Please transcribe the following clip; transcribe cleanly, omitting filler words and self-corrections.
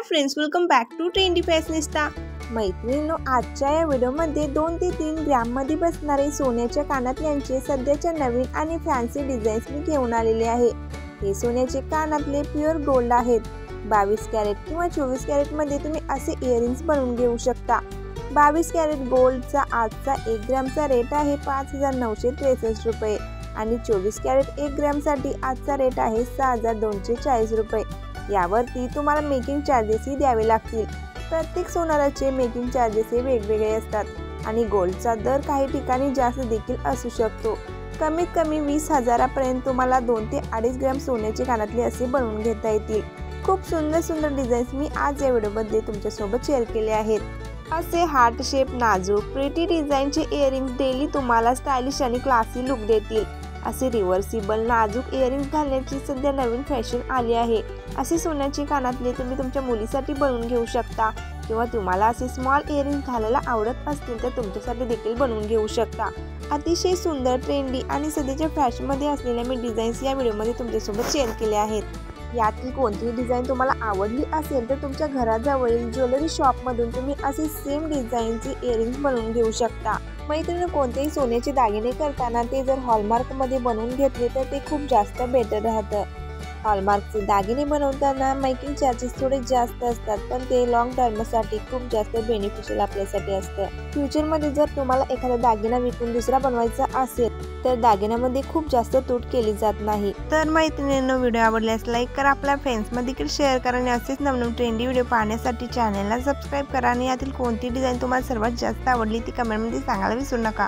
Friends, welcome back to trendy fashionista. मैत्रिणींनो, आजच्या या व्हिडिओमध्ये 2 ते 3 ग्रॅममध्ये बसणारे सोन्याच्या कानातल्यांचे सध्याच्या नवीन आणि फॅन्सी डिझाईन्स मी घेऊन आलेले आहे। हे सोन्याचे कानातले प्युअर गोल्ड आहेत। 22 कॅरेट किंवा 24 कॅरेट मध्ये तुम्ही असे इयरिंग्स बनवून घेऊ शकता। 22 कॅरेट गोल्डचा आजचा 1 ग्रॅमचा रेट आहे 5963 रुपये आणि 24 कॅरेट 1 ग्रॅमसाठी आजचा रेट आहे 6240 रुपये। यावरती तुम्हाला मेकिंग चार्जेसही द्यावे लागतील। प्रत्येक सोनाराचे मेकिंग चार्जेस हे वेगवेगळे असतात आणि गोल्डचा दर काही ठिकाणी जास्त देखील असू शकतो। कमीत कमी 20,000 पर्यंत तुम्हाला 2 ते 2.5 ग्रॅम सोन्याचे कानातले असे बनवून घेता येतील। खूप सुंदर सुंदर डिझाईन्स मी आज या व्हिडिओमध्ये तुमच्यासोबत शेअर केले आहेत। असे हार्ट शेप नाजूक प्रिटी डिझाईनचे इयरिंग्स डेली तुम्हाला स्टायलिश आणि क्लासी लुक देतील। असे रिव्हर्सिबल नाजूक इयरिंग्स घालण्याची सध्या नवीन फॅशन आली आहे। असे सोन्याचे कानातले तुम्ही तुमच्या मुलीसाठी बनवून घेऊ शकता किंवा तुम्हाला असे स्मॉल इयरिंग्स घालायला आवडत असतील तर तुमच्यासाठी देखील बनवून घेऊ शकता। अतिशय सुंदर, ट्रेंडी आणि सध्याच्या फॅशनमध्ये असलेल्या मी डिझाईन्स या व्हिडिओमध्ये तुमच्यासोबत शेअर केले आहेत। यातील कोणतीही डिझाईन तुम्हाला आवडली असेल तर तुमच्या घराजवळील ज्वेलरी शॉपमधून तुम्ही असे सेम डिझाईनचे इयरिंग्स बनवून घेऊ शकता। मैत्रिणी, कोणतेही सोन्याचे दागिने करताना ते जर हॉलमार्कमध्ये बनवून घेतले तर ते खूप जास्त बेटर राहतं। हॉलमार्कचे दागिने बनवताना मेकिंग चार्जेस थोडे जास्त असतात, पण ते लॉंग टर्मसाठी खूप जास्त बेनिफिशियल आपल्यासाठी असतं। फ्युचरमध्ये जर तुम्हाला एखादा दागिना विकून दुसरा बनवायचा असेल तर दागिन्यामध्ये खूप जास्त तूट केली जात नाही। तर मैत्रिणींनो, व्हिडिओ आवडल्यास लाईक करा, आपल्या फ्रेंड्समध्ये देखील शेअर करा आणि असेच नवनवीन ट्रेंडी व्हिडिओ पाहण्यासाठी चॅनलला सबस्क्राईब करा आणि यातील कोणती डिझाईन तुम्हाला सर्वात जास्त आवडली ती कमेंटमध्ये सांगायला विसरू नका।